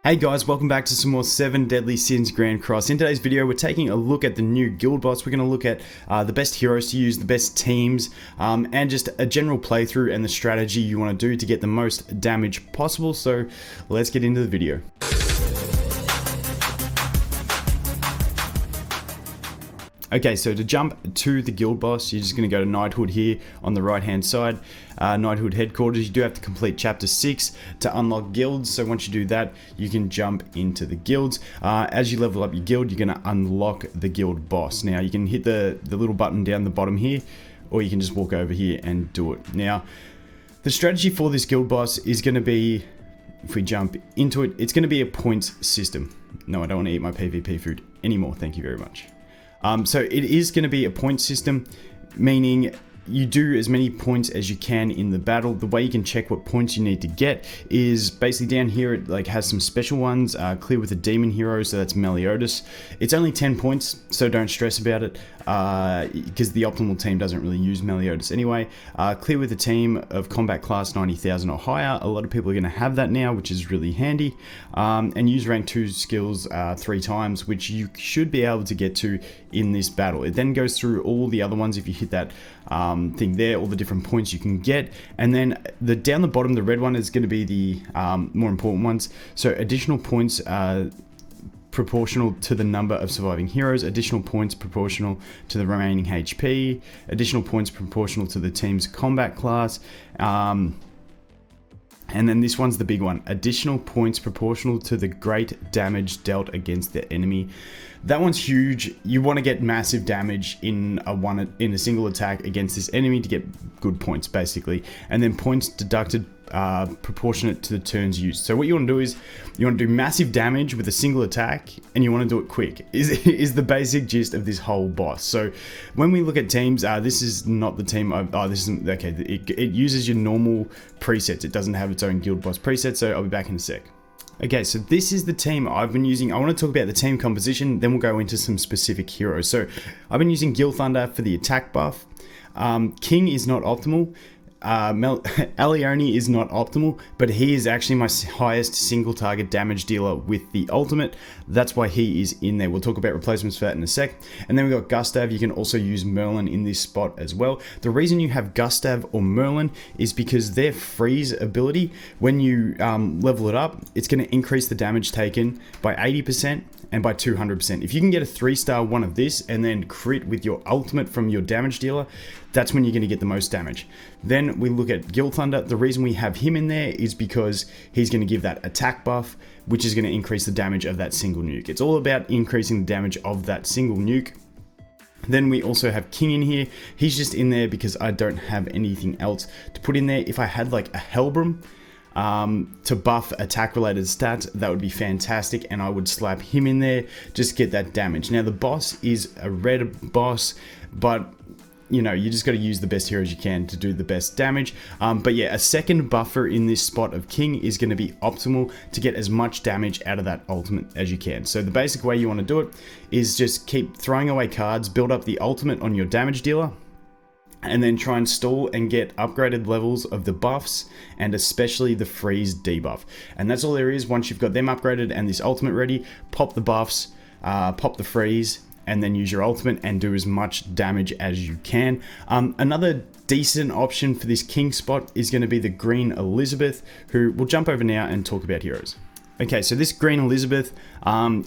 Hey guys, welcome back to some more 7 Deadly Sins Grand Cross. In today's video, we're taking a look at the new guild boss. We're going to look at the best heroes to use, the best teams, and just a general playthrough and the strategy you want to do to get the most damage possible. So let's get into the video. Okay, so to jump to the guild boss, you're just going to go to Knighthood here on the right hand side. Knighthood headquarters. You do have to complete chapter 6 to unlock guilds, so once you do that you can jump into the guilds. As you level up your guild, you're going to unlock the guild boss. Now you can hit the little button down the bottom here, or you can just walk over here and do it. Now the strategy for this guild boss is going to be, if we jump into it, it's going to be a points system. No, I don't want to eat my PvP food anymore, thank you very much. So it is going to be a point system, meaning you do as many points as you can in the battle. The way you can check what points you need to get is basically down here. It like has some special ones. Clear with a demon hero, so that's Meliodas. It's only 10 points, so don't stress about it, because the optimal team doesn't really use Meliodas anyway. Clear with a team of combat class 90,000 or higher. A lot of people are going to have that now, which is really handy. And use rank 2 skills 3 times, which you should be able to get to in this battle. It then goes through all the other ones if you hit that thing there, all the different points you can get. And then down the bottom, the red one is going to be the more important ones. So additional points proportional to the number of surviving heroes, additional points proportional to the remaining HP, additional points proportional to the team's combat class, and then this one's the big one, additional points proportional to the great damage dealt against the enemy. That one's huge. You want to get massive damage in a single attack against this enemy to get good points, basically. And then points deducted proportionate to the turns used. So what you want to do is you want to do massive damage with a single attack, and you want to do it quick. Is the basic gist of this whole boss. So when we look at teams, this is not the team. This isn't okay. It uses your normal presets. It doesn't have its own guild boss preset. So I'll be back in a sec. Okay, so this is the team I've been using. I want to talk about the team composition, then we'll go into some specific heroes. So I've been using Gil Thunder for the attack buff. King is not optimal. Alioni is not optimal, but he is actually my highest single target damage dealer with the ultimate. That's why he is in there. We'll talk about replacements for that in a sec. And then we've got Gustav. You can also use Merlin in this spot as well. The reason you have Gustav or Merlin is because their freeze ability, when you level it up, it's going to increase the damage taken by 80% and by 200%. If you can get a 3-star one of this and then crit with your ultimate from your damage dealer, that's when you're going to get the most damage. Then we look at Gil Thunder. The reason we have him in there is because he's going to give that attack buff, which is going to increase the damage of that single nuke. It's all about increasing the damage of that single nuke. Then we also have King in here. He's just in there because I don't have anything else to put in there. If I had like a Helbram to buff attack related stats, that would be fantastic, and I would slap him in there, just get that damage. Now the boss is a red boss, but you know, you just got to use the best heroes you can to do the best damage. But yeah, a second buffer in this spot of King is going to be optimal to get as much damage out of that ultimate as you can. So the basic way you want to do it is just keep throwing away cards, build up the ultimate on your damage dealer, and then try and stall and get upgraded levels of the buffs, and especially the freeze debuff. And that's all there is. Once you've got them upgraded and this ultimate ready, pop the buffs, pop the freeze, and then use your ultimate and do as much damage as you can. Another decent option for this King spot is going to be the Green Elizabeth, who we'll jump over now and talk about heroes. Okay, so this Green Elizabeth,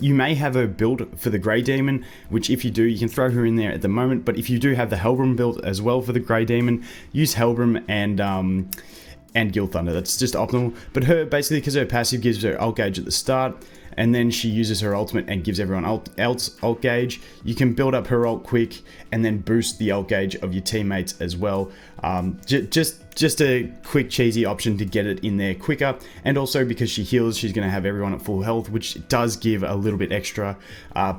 you may have her built for the Grey Demon, which if you do, you can throw her in there at the moment. But if you do have the Helbram built as well for the Grey Demon, use Helbram and Gil Thunder. That's just optimal. But her, basically, because her passive gives her ult gauge at the start, and then she uses her ultimate and gives everyone else ult gauge, you can build up her ult quick and then boost the ult gauge of your teammates as well. Just a quick cheesy option to get it in there quicker, and also because she heals, she's going to have everyone at full health, which does give a little bit extra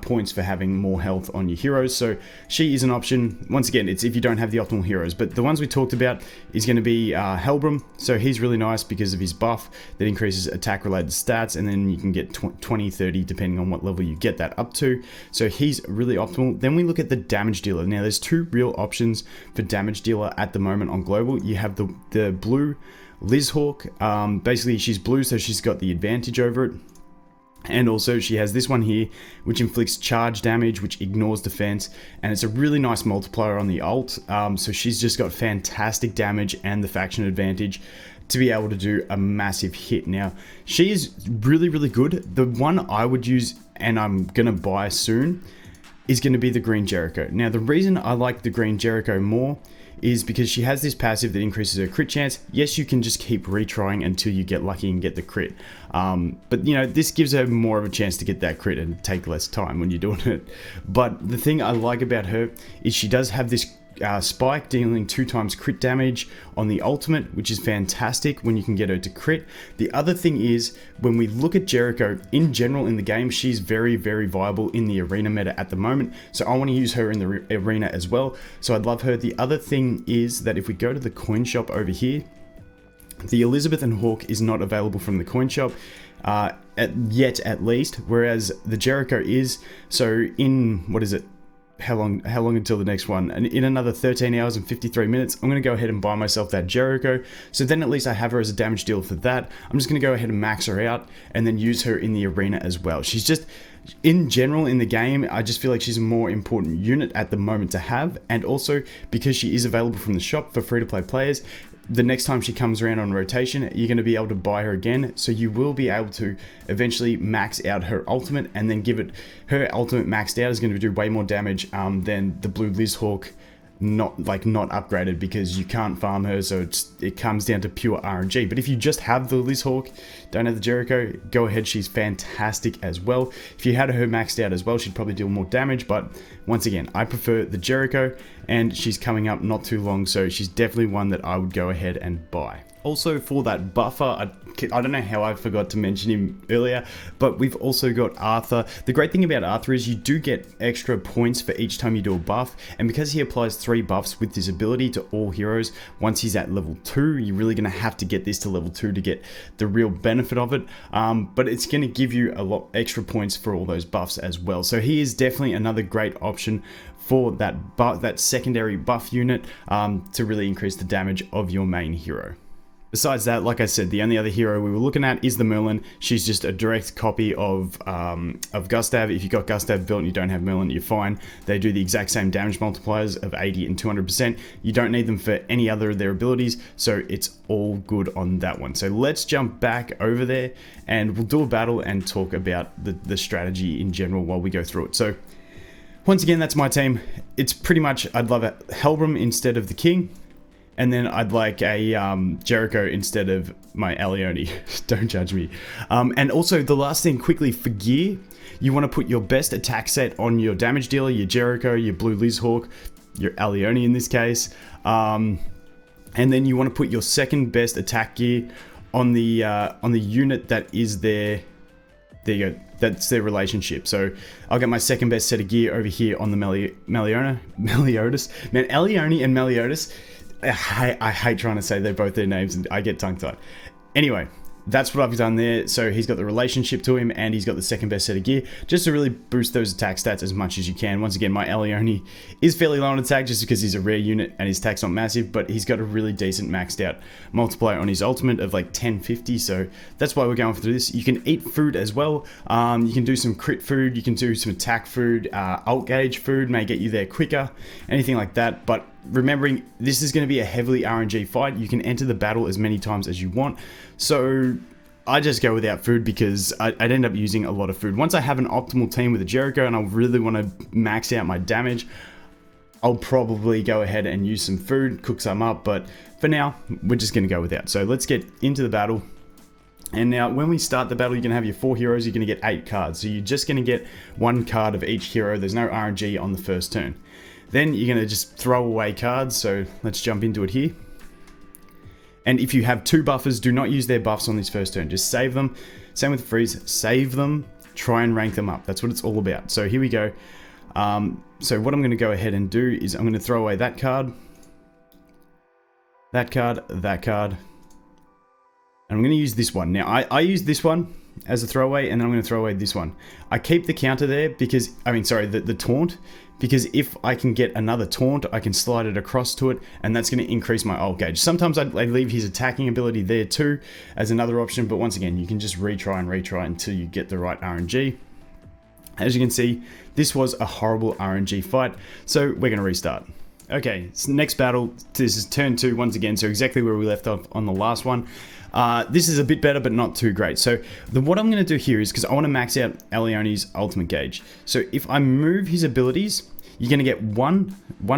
points for having more health on your heroes. So she is an option. Once again, it's if you don't have the optimal heroes, but the ones we talked about is going to be Helbram. So he's really nice because of his buff that increases attack related stats, and then you can get 20, 30 depending on what level you get that up to. So he's really optimal. Then we look at the damage dealer. Now there's two real options for damage dealer at the moment on global. You have the blue Liz Hawk. Basically she's blue, so she's got the advantage over it. And also she has this one here, which inflicts charge damage, which ignores defense, and it's a really nice multiplier on the ult. So she's just got fantastic damage and the faction advantage to be able to do a massive hit. Now, she is really, really good. The one I would use, and I'm gonna buy soon, is gonna be the Green Jericho. Now, the reason I like the Green Jericho more is because she has this passive that increases her crit chance. Yes, you can just keep retrying until you get lucky and get the crit. But you know, this gives her more of a chance to get that crit and take less time when you're doing it. But the thing I like about her is she does have this spike dealing 2 times crit damage on the ultimate, which is fantastic when you can get her to crit. The other thing is, when we look at Jericho in general in the game, she's very, very viable in the arena meta at the moment, so I want to use her in the arena as well, so I'd love her. The other thing is that if we go to the coin shop over here, the Elizabeth and Hawk is not available from the coin shop yet, at least, whereas the Jericho is. So in, what is it, how long until the next one? And in another 13 hours and 53 minutes, I'm going to go ahead and buy myself that Jericho. So then at least I have her as a damage dealer for that. I'm just going to go ahead and max her out and then use her in the arena as well. She's just, in general in the game, I just feel like she's a more important unit at the moment to have. And also because she is available from the shop for free-to-play players, the next time she comes around on rotation, you're going to be able to buy her again, so you will be able to eventually max out her ultimate, and then give it, her ultimate maxed out is going to do way more damage than the blue Lizhawk not upgraded, because you can't farm her, so it comes down to pure RNG. But if you just have the Lizhawk, don't have the Jericho, go ahead, she's fantastic as well. If you had her maxed out as well, she'd probably deal more damage, but once again, I prefer the Jericho, and she's coming up not too long, so she's definitely one that I would go ahead and buy. Also, for that buffer, I don't know how I forgot to mention him earlier, but we've also got Arthur. The great thing about Arthur is you do get extra points for each time you do a buff, and because he applies 3 buffs with this ability to all heroes, once he's at level 2, you're really going to have to get this to level 2 to get the real benefit of it, but it's going to give you a lot extra points for all those buffs as well. So he is definitely another great option for that secondary buff unit to really increase the damage of your main hero. Besides that, like I said, the only other hero we were looking at is the Merlin. She's just a direct copy of Gustav. If you got Gustav built and you don't have Merlin, you're fine. They do the exact same damage multipliers of 80 and 200%. You don't need them for any other of their abilities, so it's all good on that one. So let's jump back over there and we'll do a battle and talk about the strategy in general while we go through it. So once again, that's my team. It's pretty much, I'd love a Helbram instead of the King. And then I'd like a Jericho instead of my Alioni. Don't judge me. And also, the last thing quickly for gear, you want to put your best attack set on your damage dealer, your Jericho, your blue Lizhawk, your Alioni in this case. And then you want to put your second best attack gear on the unit that is their, there you go, that's their relationship. So I'll get my second best set of gear over here on the Meliodas. Man, Alioni and Meliodas, I hate trying to say they're both their names and I get tongue-tied. Anyway, that's what I've done there. So he's got the relationship to him and he's got the second best set of gear, just to really boost those attack stats as much as you can. Once again, my Alioni is fairly low on attack just because he's a rare unit and his attack's not massive, but he's got a really decent maxed out multiplier on his ultimate of like 1050, so that's why we're going through this. You can eat food as well. You can do some crit food, you can do some attack food, ult gauge food may get you there quicker, anything like that. But remembering, this is going to be a heavily RNG fight. You can enter the battle as many times as you want. So I just go without food because I'd end up using a lot of food. Once I have an optimal team with a Jericho and I really want to max out my damage, I'll probably go ahead and use some food, cook some up. But for now, we're just going to go without. So let's get into the battle. And now when we start the battle, you're going to have your 4 heroes. You're going to get 8 cards. So you're just going to get 1 card of each hero. There's no RNG on the first turn. Then you're going to just throw away cards, so let's jump into it here. And if you have 2 buffers, do not use their buffs on this first turn. Just save them. Same with freeze. Save them. Try and rank them up. That's what it's all about. So here we go. So what I'm going to go ahead and do is I'm going to throw away that card. That card. That card. And I'm going to use this one. Now, I use this one as a throwaway, and then I'm going to throw away this one. I keep the counter there because, the taunt, because if I can get another taunt, I can slide it across to it, and that's going to increase my ult gauge. Sometimes I leave his attacking ability there too as another option, but once again, you can just retry and retry until you get the right RNG. As you can see, this was a horrible RNG fight, so we're going to restart. Okay, so next battle, this is turn 2 once again, so exactly where we left off on the last one. This is a bit better, but not too great. So what I'm going to do here is, because I want to max out Aleone's ultimate gauge. So if I move his abilities, you're going to get one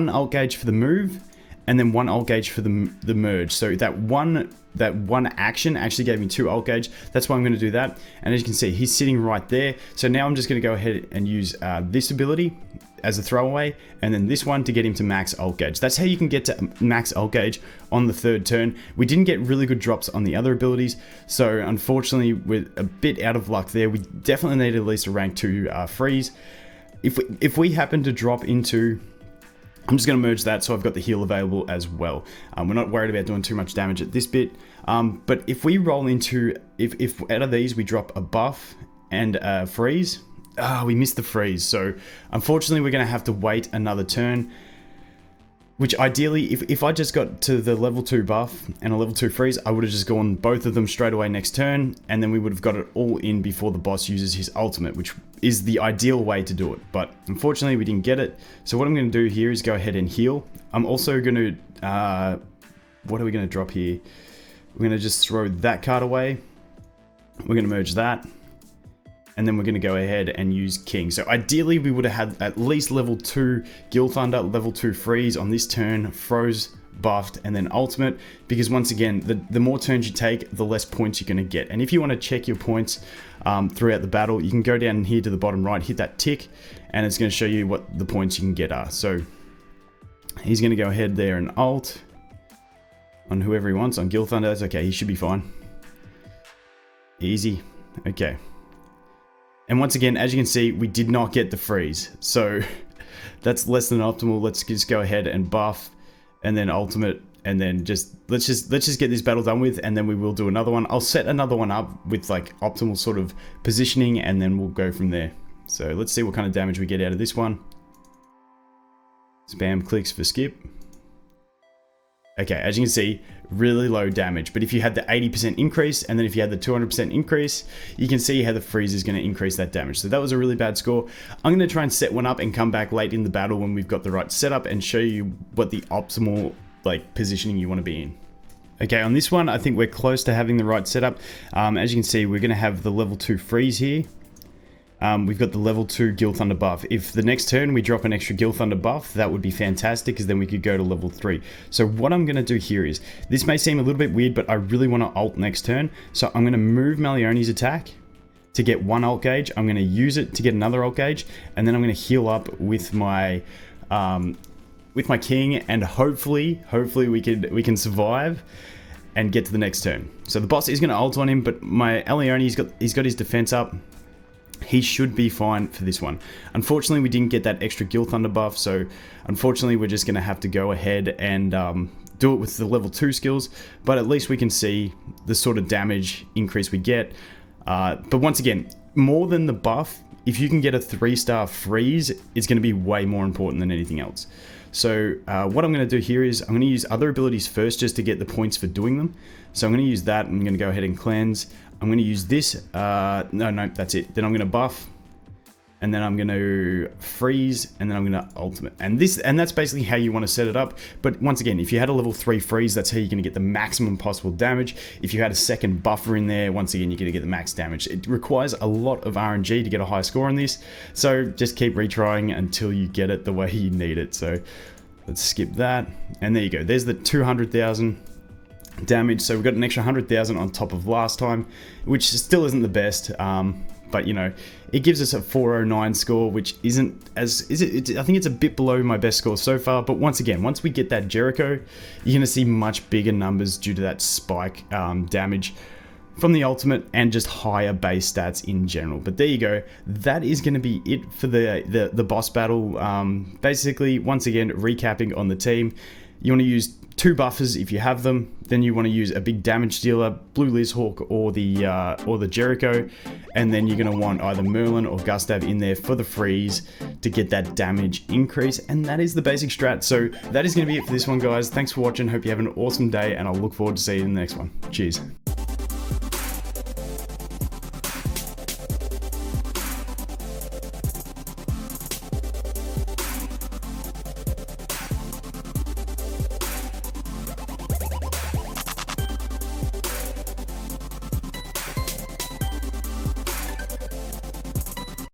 ult gauge for the move, and then 1 ult gauge for the merge. So that one action actually gave me 2 ult gauge. That's why I'm going to do that. And as you can see, he's sitting right there. So now I'm just going to go ahead and use this ability as a throwaway, and then this one to get him to max ult gauge. That's how you can get to max ult gauge on the 3rd turn. We didn't get really good drops on the other abilities, so unfortunately we're a bit out of luck there. We definitely need at least a rank 2 freeze. If we happen to drop into, I'm just going to merge that so I've got the heal available as well. We're not worried about doing too much damage at this bit, but if we roll into, if out of these we drop a buff and a freeze, we missed the freeze, so unfortunately we're going to have to wait another turn, which ideally, if I just got to the level 2 buff and a level 2 freeze, I would have just gone both of them straight away next turn, and then we would have got it all in before the boss uses his ultimate, which is the ideal way to do it. But unfortunately we didn't get it, so what I'm going to do here is go ahead and heal. I'm also going to, what are we going to drop here? We're going to just throw that card away. We're going to merge that. And then we're going to go ahead and use King. So ideally we would have had at least level 2 Gil Thunder, level 2 freeze on this turn, froze, buffed, and then ultimate, because once again, the more turns you take, the less points you're going to get. And if you want to check your points throughout the battle, you can go down here to the bottom right, hit that tick, and it's going to show you what the points you can get are. So he's going to go ahead there and ult on whoever he wants. On Gil Thunder, that's okay, he should be fine. Easy. Okay. And once again, as you can see, we did not get the freeze, so that's less than optimal. Let's just go ahead and buff, and then ultimate, and then let's just get this battle done with, and then we will do another one. I'll set another one up with like optimal sort of positioning, and then we'll go from there. So let's see what kind of damage we get out of this one. Spam clicks for skip. Okay, as you can see, really low damage, but if you had the 80% increase, and then if you had the 200% increase, you can see how the freeze is going to increase that damage. So that was a really bad score. I'm going to try and set one up and come back late in the battle when we've got the right setup and show you what the optimal positioning you want to be in. Okay, on this one, I think we're close to having the right setup. As you can see, we're going to have the level 2 freeze here. We've got the level 2 Gil Thunder buff. If the next turn we drop an extra Gil Thunder buff, that would be fantastic, because then we could go to level 3. So what I'm going to do here is, this may seem a little bit weird, but I really want to ult next turn. So I'm going to move Merlin's attack to get 1 ult gauge. I'm going to use it to get another ult gauge, and then I'm going to heal up with my king, and hopefully we can survive and get to the next turn. So the boss is going to ult on him, but my Aleone, he's got his defense up. He should be fine for this one. Unfortunately, we didn't get that extra Gil Thunder buff, so unfortunately we're just going to have to go ahead and do it with the level 2 skills, but at least we can see the sort of damage increase we get. But once again, more than the buff, if you can get a 3-star freeze, it's going to be way more important than anything else. So what I'm going to do here is I'm going to use other abilities first just to get the points for doing them. So I'm going to use that. I'm going to go ahead and cleanse. I'm going to use this. No, that's it. Then I'm going to buff, and then I'm going to freeze, and then I'm going to ultimate. And that's basically how you want to set it up. But once again, if you had a level 3 freeze, that's how you're going to get the maximum possible damage. If you had a second buffer in there, once again, you're going to get the max damage. It requires a lot of RNG to get a high score on this. So just keep retrying until you get it the way you need it. So let's skip that. And there you go. There's the 200,000 damage. So we've got an extra 100,000 on top of last time, which still isn't the best. But you know, it gives us a 409 score, which isn't as I think it's a bit below my best score so far. But once again, once we get that Jericho, you're going to see much bigger numbers due to that spike damage from the ultimate and just higher base stats in general. But there you go. That is going to be it for the boss battle. Basically, once again, recapping on the team. You want to use 2 buffers if you have them. Then you want to use a big damage dealer, Blue Lizhawk or the Jericho, and then you're going to want either Merlin or Gustav in there for the freeze to get that damage increase. And that is the basic strat. So that is going to be it for this one, guys. Thanks for watching. Hope you have an awesome day, and I'll look forward to seeing you in the next one. Cheers.